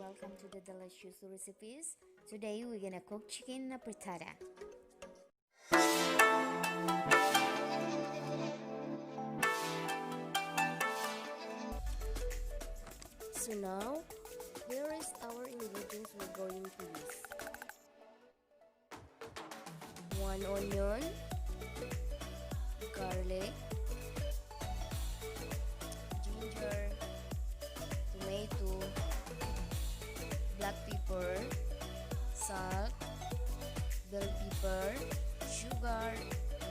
welcome to the delicious recipes. Today we're gonna cook chicken afritada. So now, here is our ingredients we're going to use. 1 onion, garlic, ginger, tomato, black pepper, salt, bell pepper, sugar,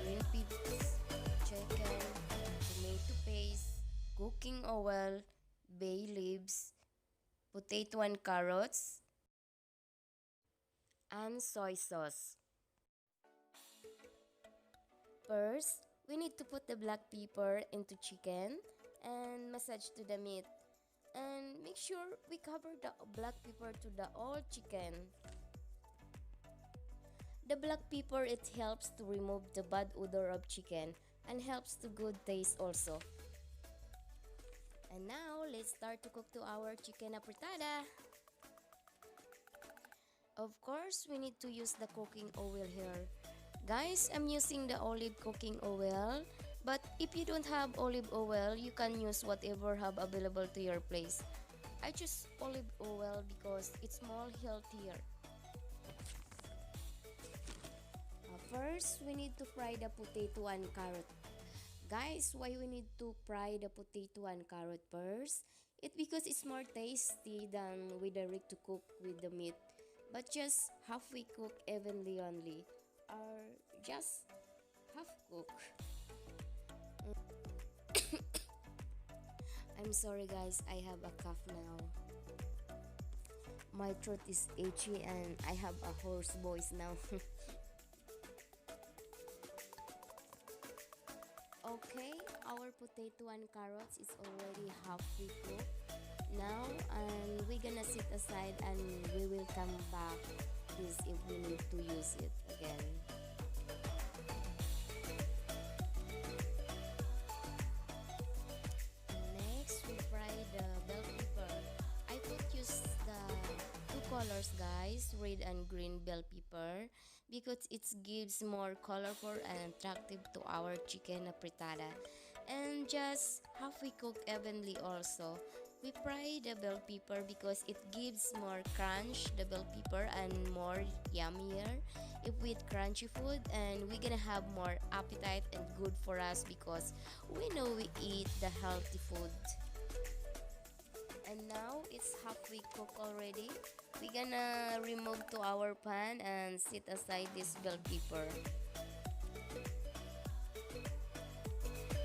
green peas, chicken, tomato paste, cooking oil, bay leaves, potato and carrots, and soy sauce. First, we need to put the black pepper into chicken and massage to the meat. And make sure we cover the black pepper to the whole chicken. The black pepper, it helps to remove the bad odor of chicken and helps to good taste also. And now, let's start to cook to our chicken afritada. Of course, we need to use the cooking oil here. Guys, I'm using the olive cooking oil. But if you don't have olive oil, you can use whatever have available to your place. I choose olive oil because it's more healthier. First, we need to fry the potato and carrot. Guys, why we need to fry the potato and carrot first? It's because it's more tasty than with the rig to cook with the meat. But just halfway cook evenly only, or just half cook. I'm sorry guys, I have a cough now. My throat is itchy and I have a hoarse voice now. Okay, our potato and carrots is already halfway cooked. Now, we're gonna sit aside and we will come back this if we need to use it again. Next, we fry the bell pepper. I could use the two colors, guys, red and green bell pepper, because it gives more colorful and attractive to our chicken afritada. And just halfway cooked evenly also. We fry the bell pepper because it gives more crunch, the bell pepper, and more yummier if we eat crunchy food, and we're gonna have more appetite and good for us because we know we eat the healthy food. And now it's halfway cooked already. We're gonna remove to our pan and set aside this bell pepper.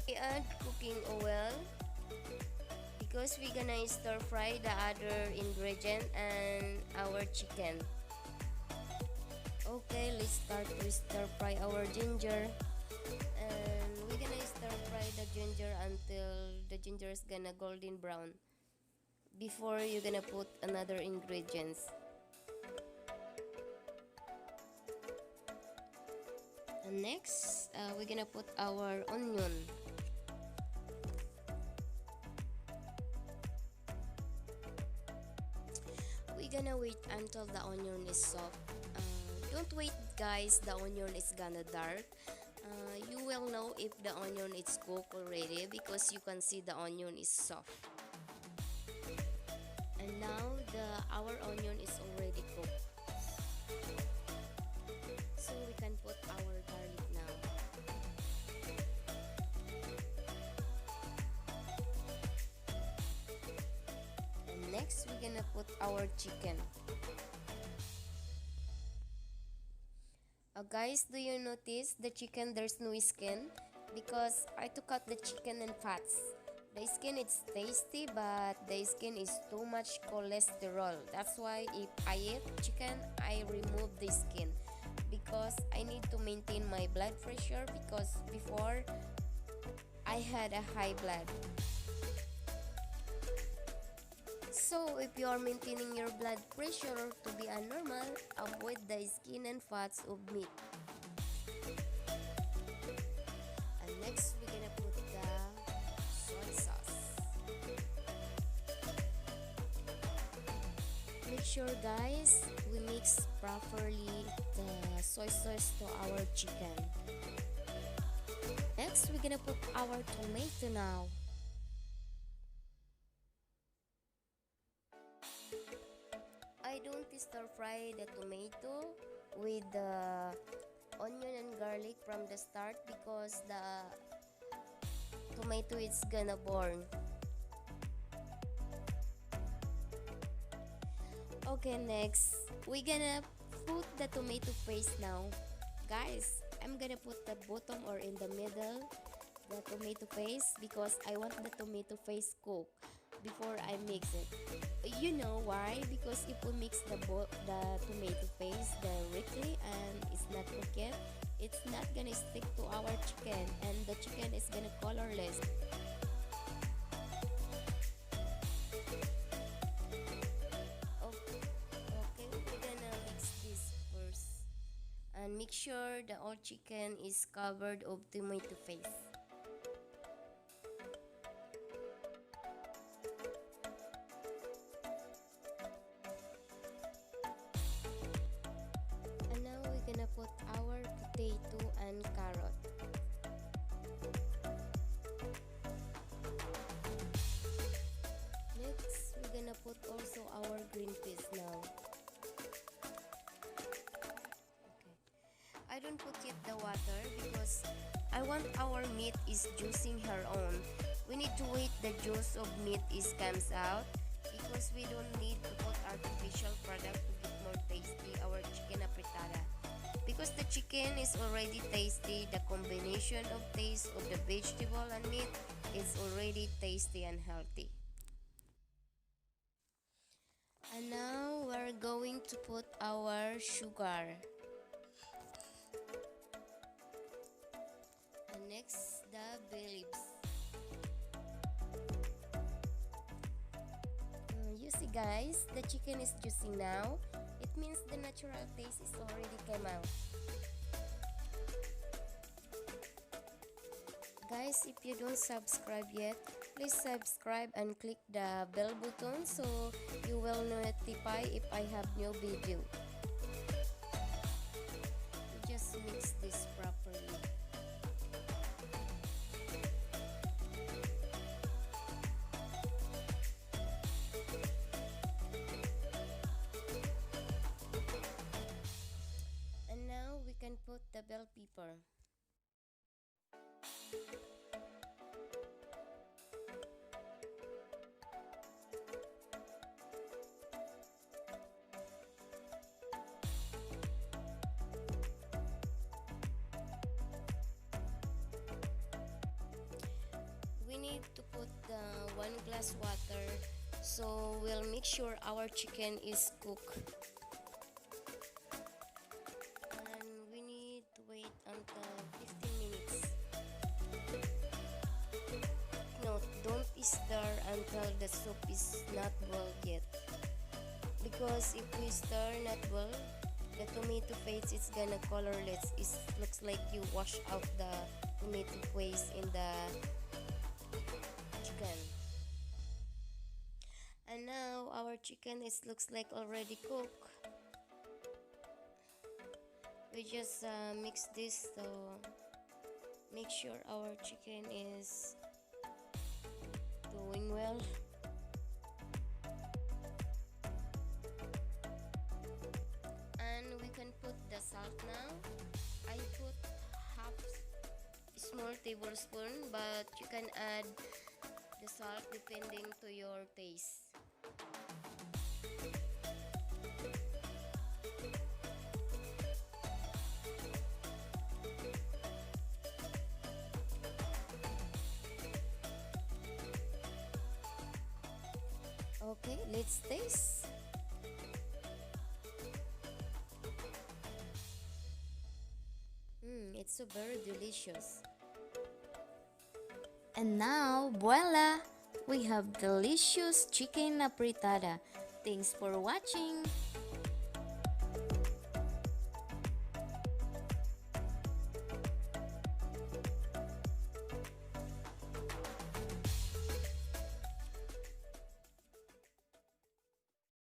We add cooking oil because we're gonna stir fry the other ingredient and our chicken. Okay, let's start to stir fry our ginger, and we're gonna stir fry the ginger until the ginger is gonna golden brown before you're gonna put another ingredients. And next, we're gonna put our onion. We're gonna wait until the onion is soft. Don't wait guys, the onion is gonna dark. You will know if the onion is cooked already because you can see the onion is soft. And now our onion is already cooked. So we can put our garlic now. And next we're gonna put our chicken. Guys, do you notice the chicken there's no skin? Because I took out the chicken and fats. The skin is tasty, but the skin is too much cholesterol. That's why if I eat chicken, I remove the skin because I need to maintain my blood pressure because before I had a high blood. So if you are maintaining your blood pressure to be normal, avoid the skin and fats of meat. And next we're gonna put the soy sauce. sure guys we mix properly the soy sauce to our chicken. Next we're gonna put our tomato now. I don't stir fry the tomato with the onion and garlic from the start because the tomato is gonna burn. Okay, next we're gonna put the tomato paste now. Guys, I'm gonna put the bottom or in the middle the tomato paste because I want the tomato paste cook before I mix it. You know why? Because if we mix the tomato paste directly and it's not cooked yet, it's not gonna stick to our chicken and the chicken is gonna colorless. Okay, okay, we're gonna mix this first and make sure the whole chicken is covered of tomato paste. And now we're gonna put our potato and carrot. Next, we're gonna put also our green peas now. Okay. I don't put yet the water because I want our meat is juicing her own. We need to wait the juice of meat is comes out because we don't need to put artificial product to get more tasty our chicken afritada. Because the chicken is already tasty, the combination of taste of the vegetable and meat is already tasty and healthy. And now we're going to put our sugar. And next, the bay leaves. You see guys, the chicken is juicy now. It means the natural taste is already came out. Guys, if you don't subscribe yet, please subscribe and click the bell button so you will notify if I have new video. We just mix this properly. And now we can put the bell pepper. We need to put the 1 glass water so we'll make sure our chicken is cooked. And we need to wait until 15 minutes. No, don't stir until the soup is not boiled yet. Because if we stir not well, the tomato paste is gonna colorless. It looks like you wash out the tomato paste in the chicken. And now our chicken looks like already cooked. We just mix this to make sure our chicken is doing well. And we can put the salt now. I put half small tablespoon, but you can add the salt depending to your taste. Okay, let's taste. It's so very delicious. And now, voila! We have delicious chicken afritada. Thanks for watching.